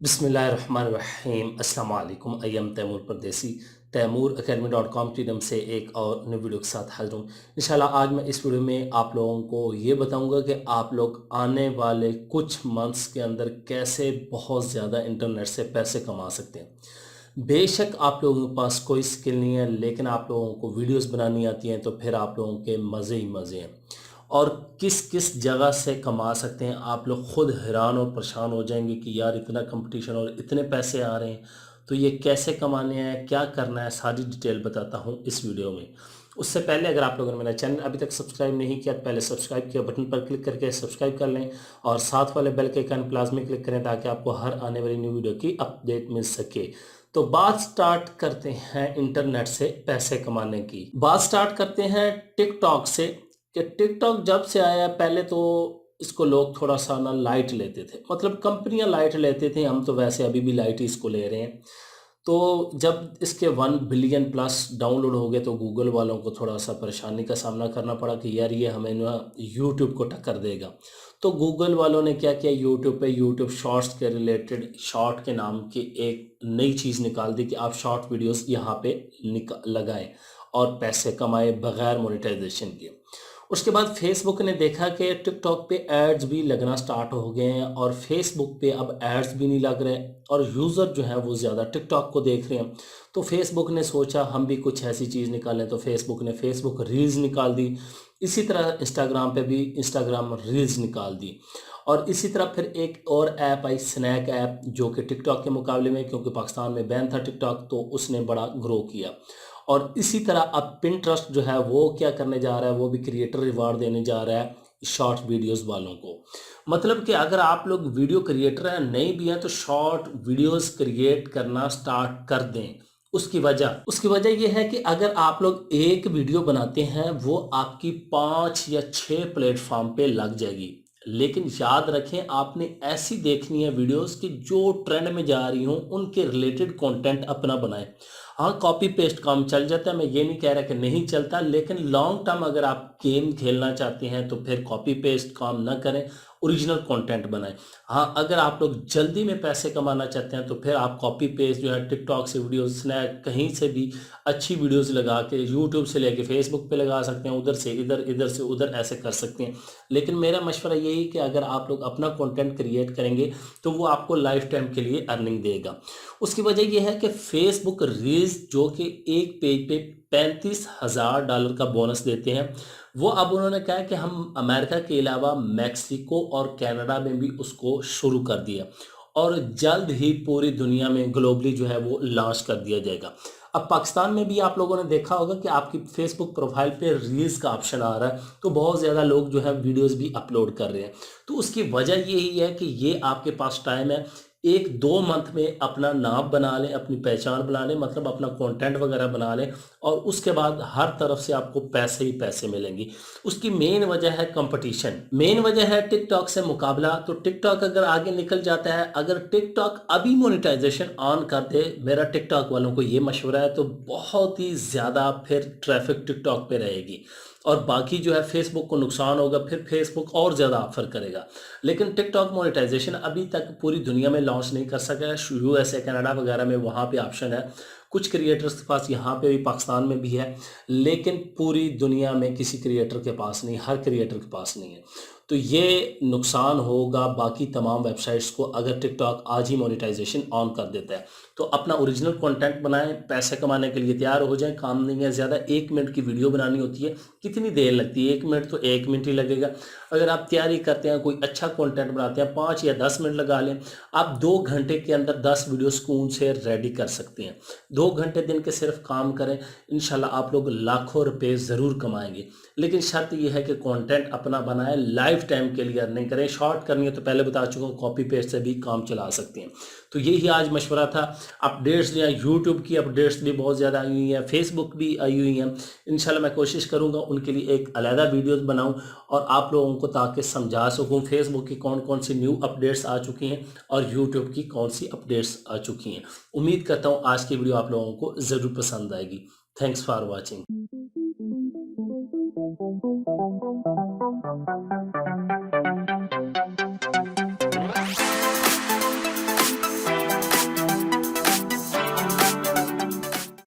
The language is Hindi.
बिस्मिल्लाहिर्रहमानिर्रहीम अस्सलाम वालेकुम। आई एम तैमूर परदेसी तैमूर academy.com की तरफ से एक और नई वीडियो के साथ हाजिर हूँ। इंशाल्लाह आज मैं इस वीडियो में आप लोगों को ये बताऊंगा कि आप लोग आने वाले कुछ मंथ्स के अंदर कैसे बहुत ज़्यादा इंटरनेट से पैसे कमा सकते हैं। बेशक आप लोगों के पास कोई स्किल नहीं है, लेकिन आप लोगों को वीडियोस बनानी आती हैं, तो फिर आप लोगों के मज़े ही मज़े हैं। और किस किस जगह से कमा सकते हैं, आप लोग खुद हैरान और परेशान हो जाएंगे कि यार इतना कंपटीशन और इतने पैसे आ रहे हैं, तो ये कैसे कमाने हैं, क्या करना है, सारी डिटेल बताता हूँ इस वीडियो में। उससे पहले अगर आप लोगों ने मेरा चैनल अभी तक सब्सक्राइब नहीं किया तो पहले सब्सक्राइब किया बटन पर क्लिक करके सब्सक्राइब कर लें और साथ वाले बेल के आइकन प्लस में क्लिक करें ताकि आपको हर आने वाली न्यू वीडियो की अपडेट मिल सके। तो बात स्टार्ट करते हैं इंटरनेट से पैसे कमाने की। बात स्टार्ट करते हैं टिकटॉक से कि टिकटॉक जब से आया, पहले तो इसको लोग थोड़ा सा ना लाइट लेते थे, मतलब कंपनियां लाइट लेते थे, हम तो वैसे अभी भी लाइट ही इसको ले रहे हैं। तो जब इसके 1 बिलियन प्लस डाउनलोड हो गए तो गूगल वालों को थोड़ा सा परेशानी का सामना करना पड़ा कि यार ये हमें ना यूट्यूब को टक्कर देगा। तो गूगल वालों ने क्या किया, यूट्यूब पे यूट्यूब शॉर्ट्स के रिलेटेड शॉर्ट के नाम की एक नई चीज़ निकाल दी कि आप शॉर्ट वीडियोस यहाँ पे लगाएं और पैसे कमाए बगैर मोनेटाइजेशन के। उसके बाद फेसबुक ने देखा कि टिकटॉक पे एड्स भी लगना स्टार्ट हो गए हैं और फेसबुक पे अब एड्स भी नहीं लग रहे और यूज़र जो है वो ज़्यादा टिकटॉक को देख रहे हैं। तो फेसबुक ने सोचा हम भी कुछ ऐसी चीज़ निकालें, तो फेसबुक ने फेसबुक रील्स निकाल दी। इसी तरह इंस्टाग्राम पे भी इंस्टाग्राम रील्स निकाल दी। और इसी तरह फिर एक और ऐप आई, स्नैक ऐप, जो कि टिकटॉक के मुकाबले में, क्योंकि पाकिस्तान में बैन था टिकटॉक, तो उसने बड़ा ग्रो किया। और इसी तरह अब पिंटरेस्ट जो है वो क्या करने जा रहा है, वो भी क्रिएटर रिवार्ड देने जा रहा है शॉर्ट वीडियोस वालों को। मतलब कि अगर आप लोग वीडियो क्रिएटर हैं, नहीं भी हैं, तो शॉर्ट वीडियोस क्रिएट करना स्टार्ट कर दें। उसकी वजह यह है कि अगर आप लोग एक वीडियो बनाते हैं वो आपकी 5 या 6 प्लेटफॉर्म पे लग जाएगी। लेकिन याद रखें, आपने ऐसी देखनी है वीडियोस कि जो ट्रेंड में जा रही हों, उनके रिलेटेड कंटेंट अपना बनाएं। हाँ, कॉपी पेस्ट काम चल जाता है, मैं ये नहीं कह रहा कि नहीं चलता, लेकिन लॉन्ग टर्म अगर आप गेम खेलना चाहते हैं तो फिर कॉपी पेस्ट काम ना करें, ओरिजिनल कंटेंट बनाएं। हाँ, अगर आप लोग जल्दी में पैसे कमाना चाहते हैं तो फिर आप कॉपी पेस्ट जो है टिकटॉक से वीडियोस, स्नैप, कहीं से भी अच्छी वीडियोस लगा के यूट्यूब से लेके फेसबुक पे लगा सकते हैं, उधर से इधर, इधर से उधर ऐसे कर सकते हैं। लेकिन मेरा मशवरा यही कि अगर आप लोग अपना कंटेंट क्रिएट करेंगे तो वो आपको लाइफ टाइम के लिए अर्निंग देगा। उसकी वजह यह है कि फेसबुक रील्स, जो कि एक पेज पे $35,000 का बोनस देते हैं, वो अब उन्होंने कहा कि हम अमेरिका के अलावा मैक्सिको और कनाडा में भी उसको शुरू कर दिया और जल्द ही पूरी दुनिया में ग्लोबली जो है वो लॉन्च कर दिया जाएगा। अब पाकिस्तान में भी आप लोगों ने देखा होगा कि आपकी फेसबुक प्रोफाइल पे रील्स का ऑप्शन आ रहा है, तो बहुत ज़्यादा लोग जो है वीडियोस भी अपलोड कर रहे हैं। तो उसकी वजह यही है कि ये आपके पास टाइम है, 1-2 मंथ में अपना नाम बना लें, अपनी पहचान बना लें, मतलब अपना कंटेंट वगैरह बना लें और उसके बाद हर तरफ से आपको पैसे ही पैसे मिलेंगे। उसकी मेन वजह है कंपटीशन, मेन वजह है टिकटॉक से मुकाबला। तो टिकटॉक अगर आगे निकल जाता है, अगर टिकटॉक अभी मोनेटाइजेशन ऑन कर दे, मेरा टिकटॉक वालों को ये मशवरा है, तो बहुत ही ज़्यादा फिर ट्रैफिक टिकटॉक पे रहेगी और बाकी जो है फेसबुक को नुकसान होगा, फिर फेसबुक और ज़्यादा ऑफर करेगा। लेकिन टिकटॉक मोनेटाइजेशन अभी तक पूरी दुनिया में लॉन्च नहीं कर सका है। यूएसए, कनाडा वगैरह में वहाँ पे ऑप्शन है, कुछ क्रिएटर्स के पास, यहाँ पे भी पाकिस्तान में भी है, लेकिन पूरी दुनिया में किसी क्रिएटर के पास नहीं, हर क्रिएटर के पास नहीं है। तो ये नुकसान होगा बाकी तमाम वेबसाइट्स को अगर टिकटॉक आज ही मोनेटाइजेशन ऑन कर देता है। तो अपना ओरिजिनल कंटेंट बनाएं, पैसे कमाने के लिए तैयार हो जाएं, काम नहीं है ज़्यादा, 1 मिनट की वीडियो बनानी होती है, कितनी देर लगती है, 1 मिनट तो 1 मिनट ही लगेगा। अगर आप तैयारी करते हैं, कोई अच्छा कंटेंट बनाते हैं, 5 या 10 मिनट लगा लें, आप 2 घंटे के अंदर 10 वीडियो सुकून से रेडी कर सकते हैं। 2 घंटे दिन के सिर्फ काम करें, इंशाल्लाह आप लोग लाखों रुपए ज़रूर कमाएंगे। लेकिन शर्त यह है कि कंटेंट अपना बनाएं, लाइफ टाइम के लिए अर्निंग करें। शॉर्ट करनी है तो पहले बता चुका हूँ, कॉपी पेस्ट से भी काम चला सकते हैं। तो यही आज मशवरा था। अपडेट्स जो है, यूट्यूब की अपडेट्स भी बहुत ज़्यादा आई हुई हैं, फेसबुक भी आई हुई हैं। इंशाल्लाह मैं कोशिश करूँगा उनके लिए एक अलहदा वीडियोस बनाऊँ और आप लोगों को ताकि समझा सकूँ फेसबुक की कौन कौन सी न्यू अपडेट्स आ चुकी हैं और यूट्यूब की कौन सी अपडेट्स आ चुकी हैं। उम्मीद करता हूँ आज की वीडियो आप लोगों को ज़रूर पसंद आएगी। Thanks for watching.